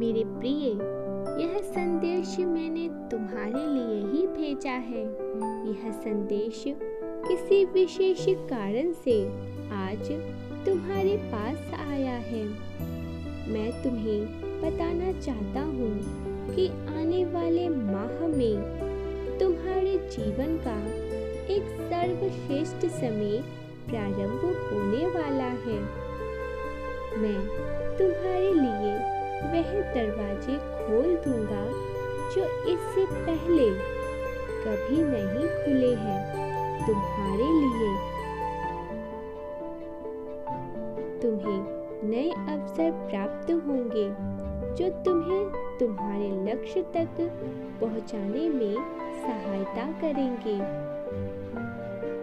मेरे प्रिय, यह संदेश मैंने तुम्हारे लिए ही भेजा है। यह संदेश किसी विशेष कारण से आज तुम्हारे पास आया है। मैं तुम्हें बताना चाहता हूँ कि आने वाले माह में तुम्हारे जीवन का एक सर्वश्रेष्ठ समय प्रारंभ होने वाला है। मैं तुम्हारे लिए वह दरवाजे खोल दूंगा जो इससे पहले कभी नहीं खुले हैं तुम्हारे लिए। तुम्हें नए अवसर प्राप्त होंगे जो तुम्हें तुम्हारे लक्ष्य तक पहुंचाने में सहायता करेंगे।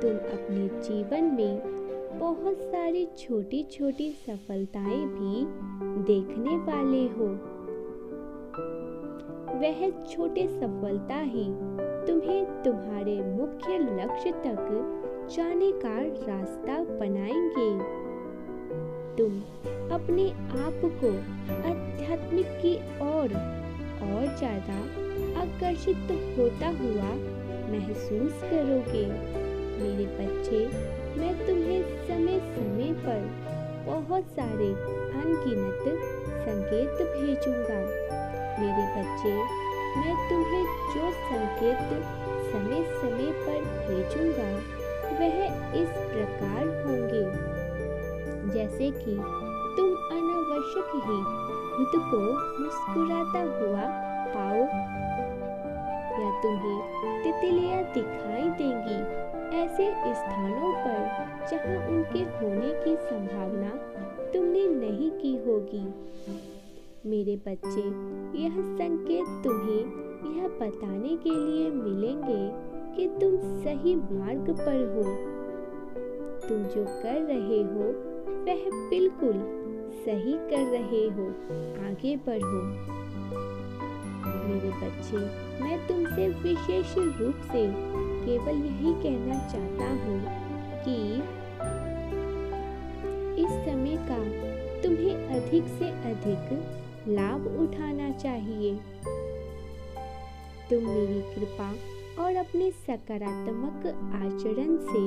तुम अपने जीवन में बहुत सारी छोटी छोटी सफलताएं भी देखने वाले हो। वह छोटे सफलता ही तुम्हें तुम्हारे मुख्य लक्ष्य तक जाने का रास्ता बनाएंगे। तुम अपने आप को आध्यात्मिक की ओर और ज्यादा आकर्षित होता हुआ महसूस करोगे। मेरे बच्चे, मैं तुम्हें समय समय पर बहुत सारे अनगिनत संकेत भेजूंगा। मेरे बच्चे, मैं तुम्हें जो संकेत समय समय पर भेजूंगा वह इस प्रकार होंगे, जैसे कि तुम अनावश्यक ही खुद को मुस्कुराता हुआ पाओ या तुम्हें तितलियां दिखाई देंगी ऐसे स्थानों पर जहां उनके होने की संभावना तुमने नहीं की होगी। मेरे बच्चे, यह संकेत तुम्हें यह बताने के लिए मिलेंगे कि तुम सही मार्ग पर हो। तुम जो कर रहे हो वह बिल्कुल सही कर रहे हो। आगे बढ़ो। मेरे बच्चे, मैं तुमसे विशेष रूप से केवल यही कहना चाहता हूँ कि इस समय का तुम्हें अधिक से अधिक लाभ उठाना चाहिए। तुम मेरी कृपा और अपने सकारात्मक आचरण से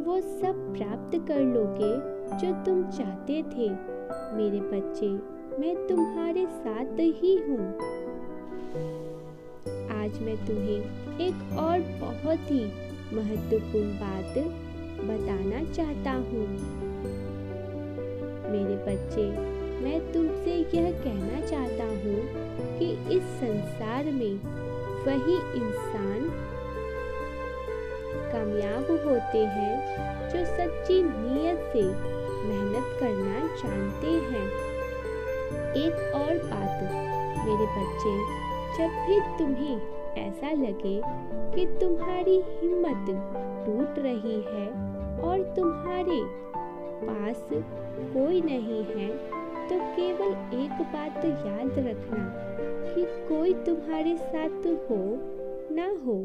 वो सब प्राप्त कर लोगे जो तुम चाहते थे। मेरे बच्चे, मैं तुम्हारे साथ ही हूँ। आज मैं तुम्हें एक और बहुत ही महत्वपूर्ण बात बताना चाहता हूँ। मेरे बच्चे, मैं तुमसे यह कहना चाहता हूँ कि इस संसार में वही इंसान कामयाब होते हैं जो सच्ची नीयत से मेहनत करना जानते हैं। एक और बात मेरे बच्चे, जब भी तुम्हें ऐसा लगे कि तुम्हारी हिम्मत टूट रही है और तुम्हारे पास कोई नहीं है, तो केवल एक बात याद रखना कि कोई तुम्हारे साथ हो ना हो,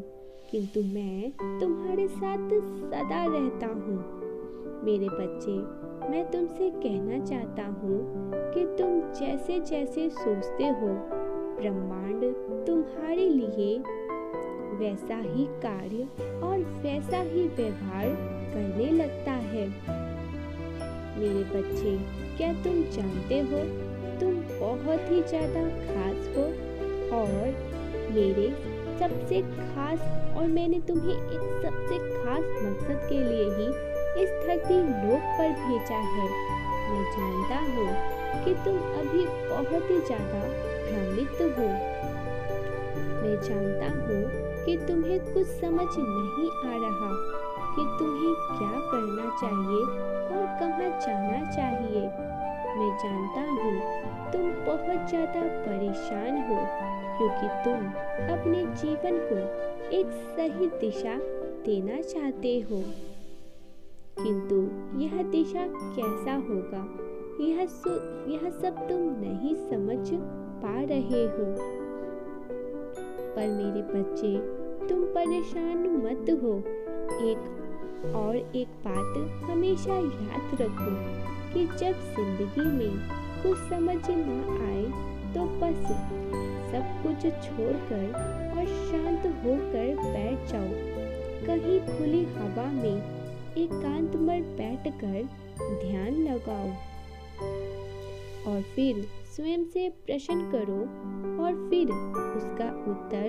किंतु मैं तुम्हारे साथ सदा रहता हूँ। मेरे बच्चे, मैं तुमसे कहना चाहता हूँ कि तुम जैसे जैसे सोचते हो, ब्रह्मांड तुम्हारे लिए वैसा ही कार्य और वैसा ही व्यवहार करने लगता है। मेरे बच्चे, क्या तुम जानते हो तुम बहुत ही ज्यादा खास हो और मेरे सबसे खास और मैंने तुम्हें एक सबसे खास मकसद के लिए ही इस धरती लोक पर भेजा है। मैं जानता हूँ कि तुम अभी बहुत ही ज्यादा भ्रमित हो। मैं जानता हूँ कि तुम्हें कुछ समझ नहीं आ रहा कि तुम्हें क्या करना चाहिए और कहाँ जाना चाहिए। मैं जानता हूँ तुम बहुत ज्यादा परेशान हो क्योंकि तुम अपने जीवन को एक सही दिशा देना चाहते हो, किंतु यह दिशा कैसा होगा यह सब तुम नहीं समझ पा रहे हो। पर मेरे बच्चे, तुम परेशान मत हो। एक बात हमेशा याद रखो कि जब जिंदगी में कुछ समझ न आए तो बस सब कुछ छोड़कर और शांत होकर बैठ जाओ। कहीं खुली हवा में एकांत में बैठकर ध्यान लगाओ और फिर स्वयं से प्रश्न करो और फिर उसका उत्तर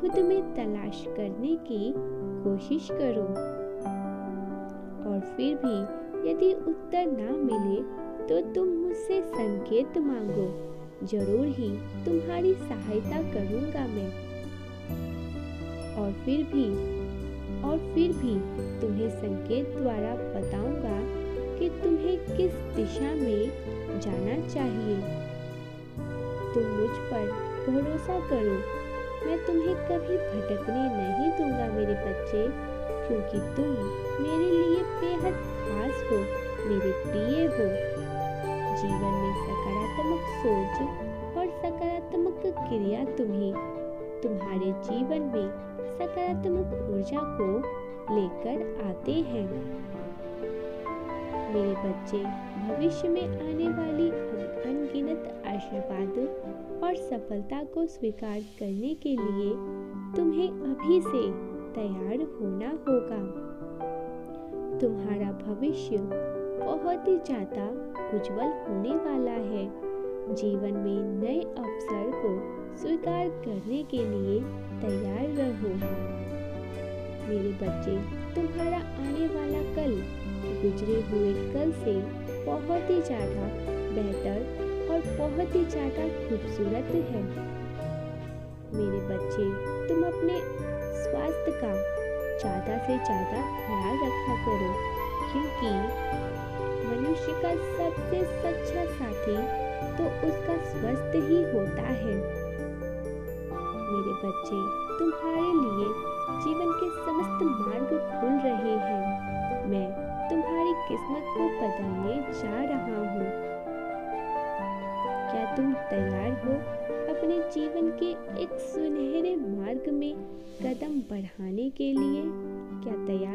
खुद में तलाश करने की कोशिश करो। और फिर भी यदि उत्तर ना मिले तो तुम मुझसे संकेत मांगो, जरूर ही तुम्हारी सहायता करूंगा मैं। और फिर भी तुम्हें संकेत द्वारा बताऊंगा कि तुम्हें किस दिशा में जाना चाहिए। तुम मुझ पर भरोसा करो, मैं तुम्हें कभी भटकने नहीं दूंगा मेरे बच्चे, क्योंकि तुम मेरे लिए बेहद खास हो, मेरे प्रिय हो। जीवन में सकारात्मक सोच और सकारात्मक क्रिया तुम्हारे जीवन में सकारात्मक ऊर्जा को लेकर आते हैं। मेरे बच्चे, भविष्य में आने वाली अनगिनत आशीर्वाद और सफलता को स्वीकार करने के लिए तुम्हें अभी से तैयार होना होगा। तुम्हारा भविष्य बहुत ही ज्यादा उज्जवल होने वाला है। जीवन में नए अवसर को स्वीकार करने के लिए तैयार रहो। मेरे बच्चे, तुम्हारा आने वाला कल गुजरे हुए कल से बहुत ही ज्यादा बेहतर और बहुत ही ज्यादा खूबसूरत है। मेरे बच्चे, तुम अपने स्वास्थ्य का ज्यादा से ज्यादा ख्याल रखा करो, क्योंकि मनुष्य का सबसे सच्चा साथी तो उसका स्वस्थ ही होता है। मेरे बच्चे, तुम्हारे लिए जीवन के समस्त मार्ग खुल रहे हैं। मैं तुम्हारी किस्मत को बदलने जा रहा हूँ। क्या तुम तैयार हो अपने जीवन के एक सुनहरे मार्ग में कदम बढ़ाने के लिए? क्या तैयार